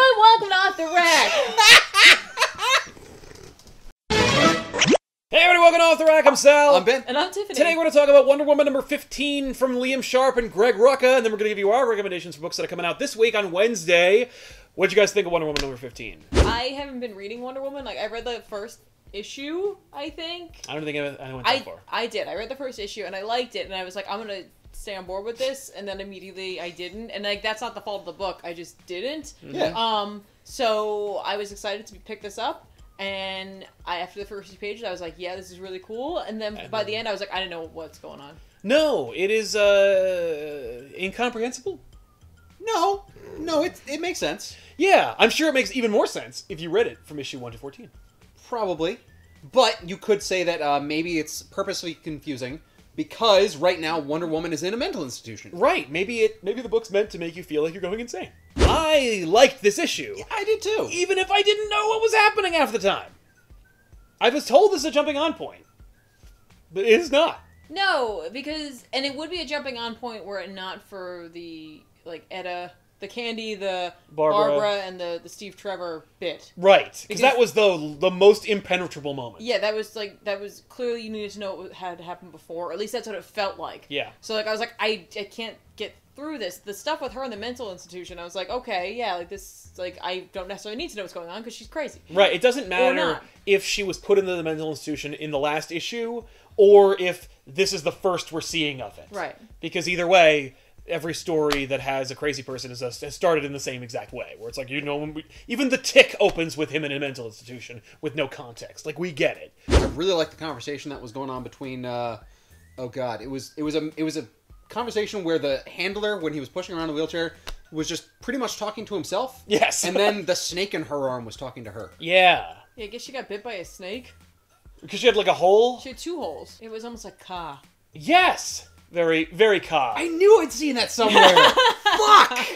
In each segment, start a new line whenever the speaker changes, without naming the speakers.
everyone, welcome to Off the Rack!
Hey everybody, welcome to Off the Rack, I'm Sal.
I'm Ben.
And I'm Tiffany.
Today we're going to talk about Wonder Woman number 15 from Liam Sharp and Greg Rucka, and then we're going to give you our recommendations for books that are coming out this week on Wednesday. What'd you guys think of Wonder Woman number 15?
I haven't been reading Wonder Woman. Like, I read the first issue, I think.
I don't think I went that far.
I did. I read the first issue, and I liked it, and I was like, I'm going to stay on board with this, and then immediately I didn't. And, like, that's not the fault of the book. I just didn't.
Yeah.
So I was excited to pick this up. And after the first few pages, I was like, yeah, this is really cool. And then by the end, I was like, I didn't know what's going on.
No, it is incomprehensible.
No, it makes sense.
Yeah, I'm sure it makes even more sense if you read it from issue 1 to 14.
Probably. But you could say that maybe it's purposely confusing because right now Wonder Woman is in a mental institution.
Right, maybe the book's meant to make you feel like you're going insane. I liked this issue.
Yeah, I did too.
Even if I didn't know what was happening half the time. I was told this is a jumping on point. But it is not.
No, because... And it would be a jumping on point were it not for the, like, Etta... The Candy, the Barbara, and the Steve Trevor bit.
Right, because that was the most impenetrable moment.
Yeah, that was clearly you needed to know what had happened before, or at least that's what it felt like.
Yeah.
So, like, I was like, I can't get through this. The stuff with her in the mental institution, I was like, okay, yeah, like, this, like, I don't necessarily need to know what's going on, because she's crazy.
Right, it doesn't matter if she was put into the mental institution in the last issue, or if this is the first we're seeing of it.
Right.
Because either way... Every story that has a crazy person has started in the same exact way, where it's like, you know, even the Tick opens with him in a mental institution with no context. Like, we get it.
I really liked the conversation that was going on between. Oh God, it was a conversation where the handler, when he was pushing around the wheelchair, was just pretty much talking to himself.
Yes.
And then the snake in her arm was talking to her.
Yeah.
Yeah, I guess she got bit by a snake.
Because she had like a hole.
She had 2 holes. It was almost like Ka.
Yes. Very, very Ka.
I knew I'd seen that somewhere. Fuck!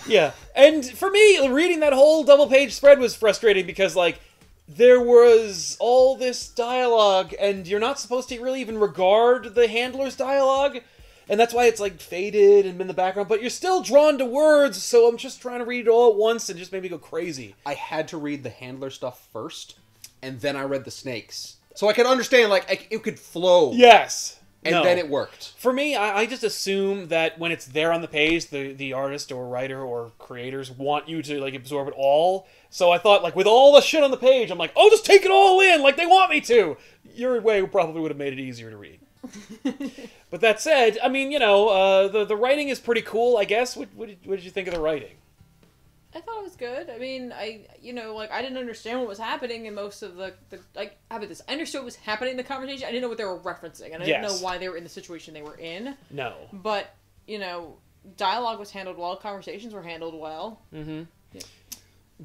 Yeah. And for me, reading that whole double-page spread was frustrating because, like, there was all this dialogue, and you're not supposed to really even regard the handler's dialogue, and that's why it's, like, faded and in the background, but you're still drawn to words, so I'm just trying to read it all at once and just made me go crazy.
I had to read the handler stuff first, and then I read the snakes. So I could understand, like, it could flow.
Yes.
And then it worked.
For me, I just assume that when it's there on the page, the artist or writer or creators want you to, like, absorb it all. So I thought, like, with all the shit on the page, I'm like, oh, just take it all in, like they want me to. Your way probably would have made it easier to read. But that said, I mean, you know, the writing is pretty cool, I guess. What did you think of the writing?
I thought it was good. I mean, I didn't understand what was happening in most of the like, how about this? I understood what was happening in the conversation. I didn't know what they were referencing, and I didn't know why they were in the situation they were in.
No.
But, you know, dialogue was handled well, conversations were handled well.
Mm-hmm.
Yeah.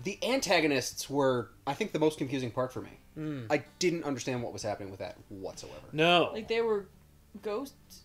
The antagonists were, I think, the most confusing part for me. I didn't understand what was happening with that whatsoever.
No.
Like, they were ghosts?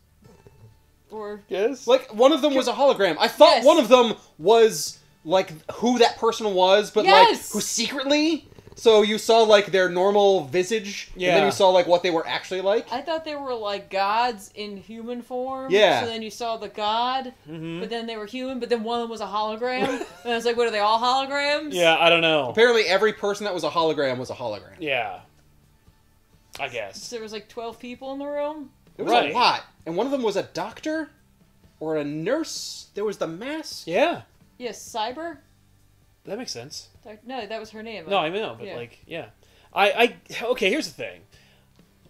Or...
Yes?
Like, one of them was a hologram. I thought one of them was... like, who that person was, but, like, who secretly... So you saw, like, their normal visage, and then you saw, like, what they were actually like?
I thought they were, like, gods in human form.
Yeah.
So then you saw the god, but then they were human, but then one of them was a hologram. And I was like, what, are they all holograms?
Yeah, I don't know.
Apparently every person that was a hologram was a hologram.
Yeah. I guess.
So there was, like, 12 people in the room?
It was a lot. And one of them was a doctor? Or a nurse? There was the mask?
Yeah.
Yes, Cyber?
That makes sense.
No, that was her name.
No, I know, but like, yeah. Okay, here's the thing.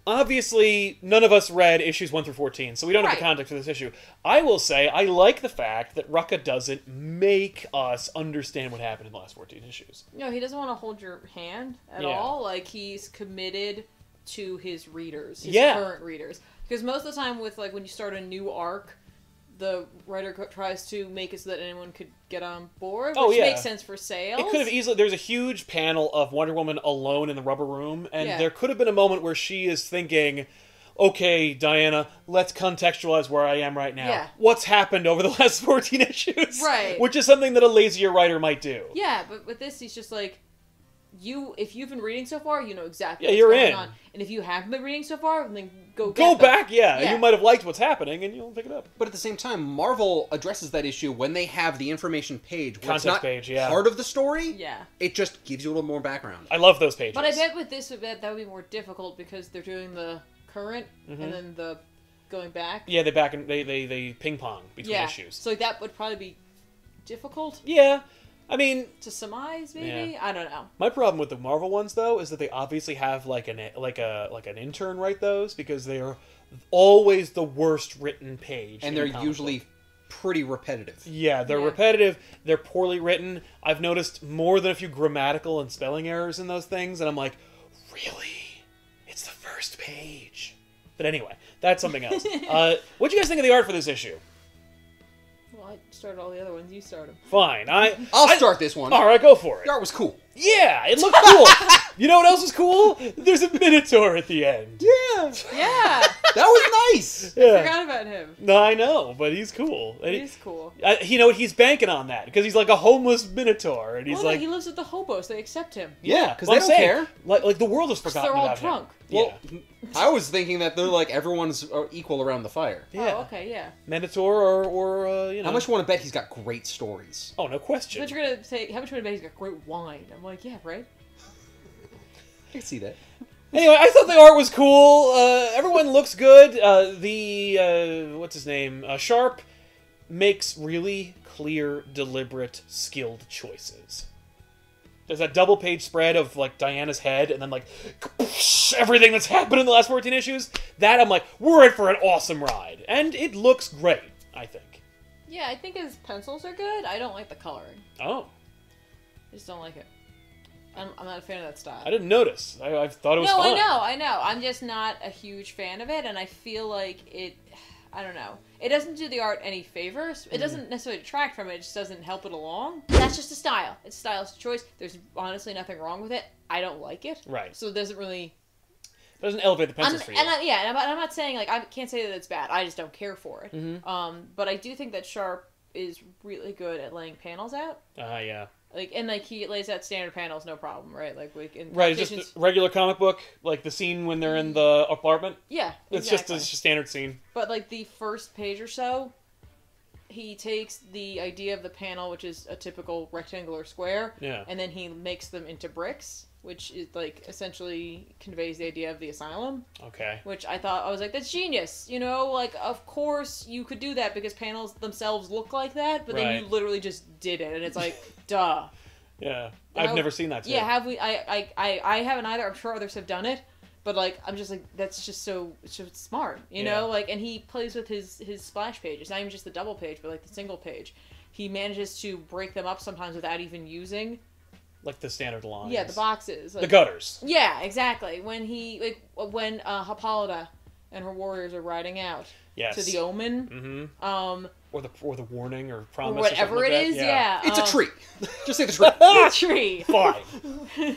Obviously, none of us read issues 1 through 14, so we don't have the context for this issue. I will say, I like the fact that Rucka doesn't make us understand what happened in the last 14 issues.
No, he doesn't want to hold your hand at all. Like, he's committed to his readers, his current readers. Because most of the time with, like, when you start a new arc, the writer tries to make it so that anyone could get on board, which makes sense for sales.
It could have easily... There's a huge panel of Wonder Woman alone in the rubber room, and there could have been a moment where she is thinking, okay, Diana, let's contextualize where I am right now.
Yeah.
What's happened over the last 14 issues?
Right.
Which is something that a lazier writer might do.
Yeah, but with this, he's just like, if you've been reading so far, you know exactly
what's
going
in.
on. And if you haven't been reading so far, then go
back. Yeah, you might have liked what's happening, and you'll pick it up.
But at the same time, Marvel addresses that issue when they have the information page.
Context
it's not
page, yeah.
part of the story.
Yeah.
It just gives you a little more background.
I love those pages.
But I bet with this, that would be more difficult because they're doing the current and then the going back.
Yeah, they ping pong between issues.
So that would probably be difficult.
Yeah. I mean,
to surmise, maybe I don't know.
My problem with the Marvel ones, though, is that they obviously have like an intern write those because they are always the worst written page,
and they're usually pretty repetitive.
Yeah, they're repetitive. They're poorly written. I've noticed more than a few grammatical and spelling errors in those things, and I'm like, really? It's the first page. But anyway, that's something else. What do you guys think of the art for this issue?
I started all the other ones. You started.
Fine.
I'll start this one.
All right, go for it.
The art was cool.
Yeah, it looked cool. You know what else is cool? There's a Minotaur at the end.
Yeah.
Yeah.
That was nice.
Yeah.
I forgot about him.
No, I know, but he's cool.
He's cool.
You know what? He's banking on that because he's like a homeless Minotaur, and he's
he lives with the hobos. They accept him.
Yeah, because they don't care.
Like the world has forgotten
they're all
about
drunk.
him.
Well, I was thinking that they're like everyone's equal around the fire.
Yeah.
Oh, okay, yeah.
Minotaur or you know.
How much you want to bet he's got great stories?
Oh, no question.
But you're gonna say how much you want to bet he's got great wine? I'm like, yeah, right.
I can see that.
Anyway, I thought the art was cool. Everyone looks good. What's his name? Sharp makes really clear, deliberate, skilled choices. There's that double page spread of like Diana's head and then like everything that's happened in the last 14 issues. That I'm like, we're in for an awesome ride. And it looks great, I think.
Yeah, I think his pencils are good. I don't like the coloring.
Oh.
I just don't like it. I'm not a fan of that style.
I didn't notice. I thought it was fine.
I know. I'm just not a huge fan of it, and I feel like it... I don't know. It doesn't do the art any favors. It doesn't necessarily detract from it. It just doesn't help it along. That's just a style. It's a stylistic choice. There's honestly nothing wrong with it. I don't like it.
Right.
So it doesn't really...
It doesn't elevate the pencils for you.
And I'm not saying, like, I can't say that it's bad. I just don't care for it. But I do think that Sharp is really good at laying panels out.
Yeah.
Like, and like he lays out standard panels, no problem, right? Like in
right, just a regular comic book, like the scene when they're in the apartment.
Yeah,
it's just a standard scene.
But like the first page or so, he takes the idea of the panel, which is a typical rectangular square, and then he makes them into bricks, which is like essentially conveys the idea of the asylum.
Okay.
Which I was like, that's genius. You know, like of course you could do that because panels themselves look like that, but then you literally just did it, and it's like, duh.
Yeah, I've never seen that. Too.
Yeah, have we? I haven't either. I'm sure others have done it, but like I'm just like that's just so smart, you know. Like, and he plays with his splash page. It's not even just the double page, but like the single page. He manages to break them up sometimes without even using.
Like the standard lines.
Yeah, the boxes. Like,
the gutters.
Yeah, exactly. When Hippolyta and her warriors are riding out to the Omen.
Or the warning or promise
or whatever
or
it is. Yeah.
It's a tree. Just say the tree.
The tree.
Fine.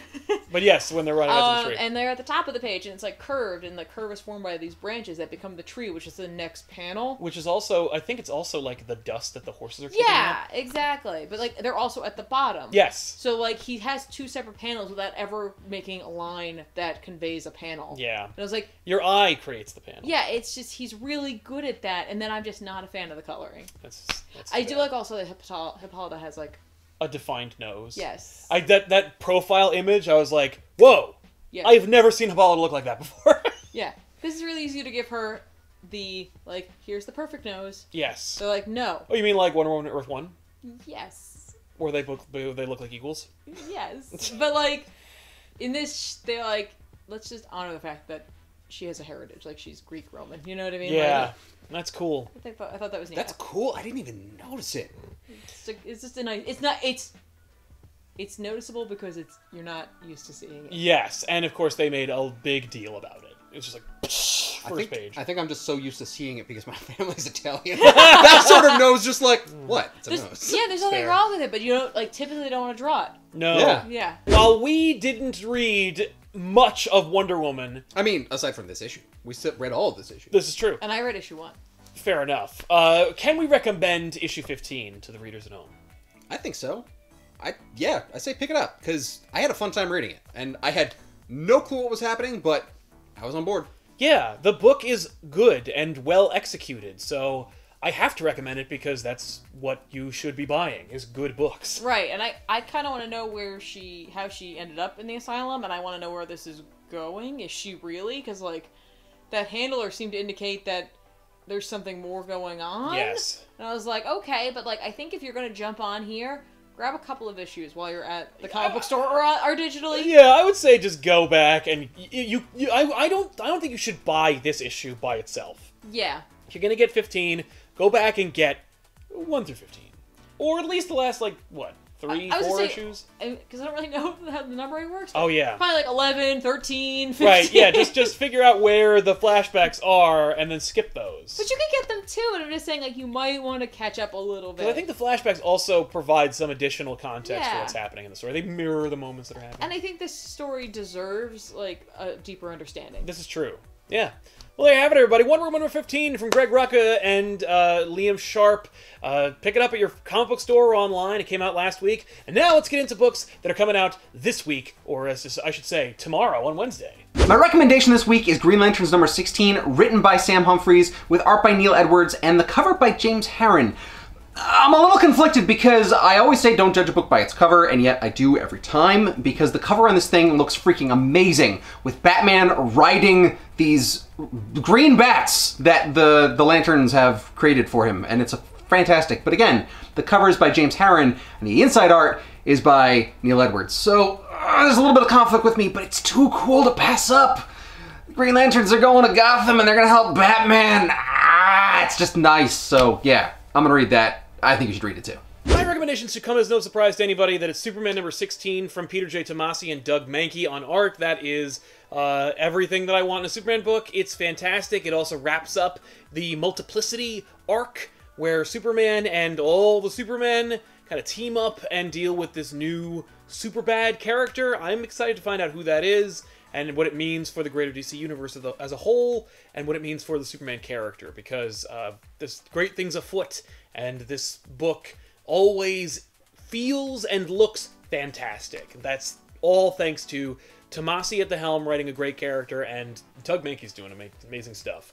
But yes, when they're running out to the tree.
And they're at the top of the page, and it's like curved, and the curve is formed by these branches that become the tree, which is the next panel.
Which is also, I think it's also like the dust that the horses are kicking up.
Exactly. But like they're also at the bottom.
Yes.
So like he has two separate panels without ever making a line that conveys a panel.
Yeah.
And I was like,
your eye creates the panel.
Yeah, it's just he's really good at that, and then I'm just not a fan of the coloring. I do like also that Hippolyta has like
a defined nose.
Yes.
That profile image, I was like, whoa. Yeah. I've never seen Hippolyta look like that before.
Yeah. This is really easy to give her the, like, here's the perfect nose.
Yes.
They're like, no.
Oh, you mean like Wonder Woman Earth 1?
Yes.
Or they look like equals?
Yes. But, like, in this, they're like, let's just honor the fact that she has a heritage. Like, she's Greek-Roman. You know what I mean?
Yeah.
Like,
that's cool.
I thought that was neat.
That's cool. I didn't even notice it.
It's just a nice... It's noticeable because you're not used to seeing it.
Yes, and of course they made a big deal about it. It's just like first page.
I think I'm just so used to seeing it because my family's Italian. That sort of nose, just like what? It's a nose.
Yeah, there's nothing wrong with it, but you don't typically don't want to draw it.
No.
Yeah.
While we didn't read much of Wonder Woman,
I mean, aside from this issue, we read all of this issue.
This is true,
and I read issue 1. Fair
enough. Can we recommend issue 15 to the readers at home?
I think so. I say pick it up, because I had a fun time reading it. And I had no clue what was happening, but I was on board.
Yeah, the book is good and well executed, so I have to recommend it because that's what you should be buying, is good books.
Right, and I kind of want to know how she ended up in the asylum, and I want to know where this is going. Is she really? Because, like, that handler seemed to indicate that there's something more going on.
Yes.
And I was like, okay, but, like, I think if you're going to jump on here, grab a couple of issues while you're at the comic book store or digitally.
Yeah, I would say just go back and I don't think you should buy this issue by itself.
Yeah.
If you're gonna get 15, go back and get 1 through 15, or at least the last, like, what, 3, 4 issues?
Because I don't really know how the numbering works.
Oh, yeah.
Probably like 11, 13, 15.
Right, yeah, just figure out where the flashbacks are and then skip those.
But you can get them too, and I'm just saying, like, you might want to catch up a little bit.
I think the flashbacks also provide some additional context for what's happening in the story. They mirror the moments that are happening.
And I think this story deserves, like, a deeper understanding.
This is true. Yeah. Well, there you have it, everybody. Wonder Woman number 15 from Greg Rucka and Liam Sharp. Pick it up at your comic book store or online. It came out last week. And now let's get into books that are coming out this week, or as I should say, tomorrow on Wednesday.
My recommendation this week is Green Lanterns number 16, written by Sam Humphries, with art by Neil Edwards, and the cover by James Herron. I'm a little conflicted because I always say don't judge a book by its cover, and yet I do every time, because the cover on this thing looks freaking amazing, with Batman riding these green bats that the Lanterns have created for him, and it's fantastic. But again, the cover is by James Herron, and the inside art is by Neil Edwards. So there's a little bit of conflict with me, but it's too cool to pass up. Green Lanterns are going to Gotham, and they're going to help Batman. It's just nice. So yeah, I'm going to read that. I think you should read it too.
My recommendation should come as no surprise to anybody that it's Superman number 16 from Peter J. Tomasi and Doug Mahnke on art. That is everything that I want in a Superman book. It's fantastic. It also wraps up the Multiplicity arc, where Superman and all the Supermen kind of team up and deal with this new super bad character. I'm excited to find out who that is, and what it means for the greater DC universe as a whole, and what it means for the Superman character, because there's great things afoot, and this book always feels and looks fantastic. That's all thanks to Tomasi at the helm writing a great character, and Doug Mahnke's doing amazing stuff.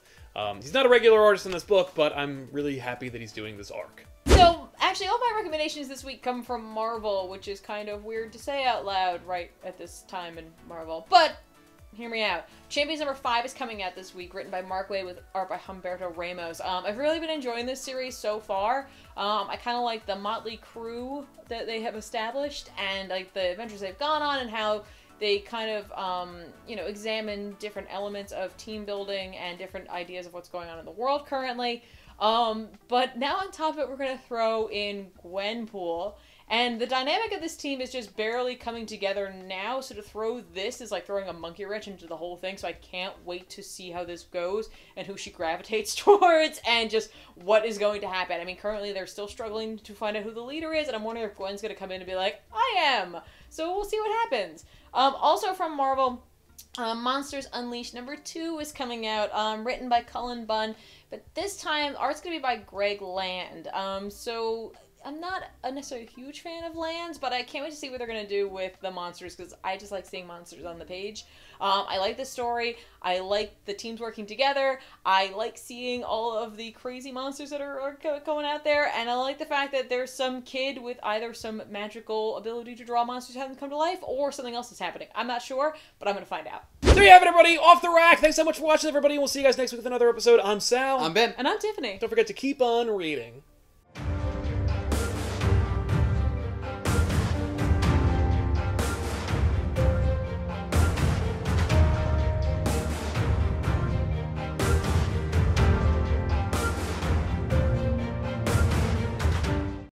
He's not a regular artist in this book, but I'm really happy that he's doing this arc.
So, actually, all my recommendations this week come from Marvel, which is kind of weird to say out loud right at this time in Marvel, but hear me out. Champions number 5 is coming out this week, written by Mark Waid with art by Humberto Ramos. I've really been enjoying this series so far. I kind of like the motley crew that they have established, and like the adventures they've gone on, and how they kind of, you know, examine different elements of team building and different ideas of what's going on in the world currently. But now on top of it, we're going to throw in Gwenpool. And the dynamic of this team is just barely coming together now, so to throw this is like throwing a monkey wrench into the whole thing, so I can't wait to see how this goes, and who she gravitates towards, and just what is going to happen. I mean, currently they're still struggling to find out who the leader is, and I'm wondering if Gwen's going to come in and be like, I am! So we'll see what happens. Also from Marvel, Monsters Unleashed number 2 is coming out, written by Cullen Bunn, but this time art's going to be by Greg Land. So I'm not necessarily a huge fan of Lands, but I can't wait to see what they're going to do with the monsters, because I just like seeing monsters on the page. I like this story. I like the teams working together. I like seeing all of the crazy monsters that are going out there, and I like the fact that there's some kid with either some magical ability to draw monsters having come to life, or something else is happening. I'm not sure, but I'm going to find out.
There you have it, everybody. Off the Rack. Thanks so much for watching, everybody, and we'll see you guys next week with another episode. I'm Sal.
I'm Ben.
And I'm Tiffany.
Don't forget to keep on reading.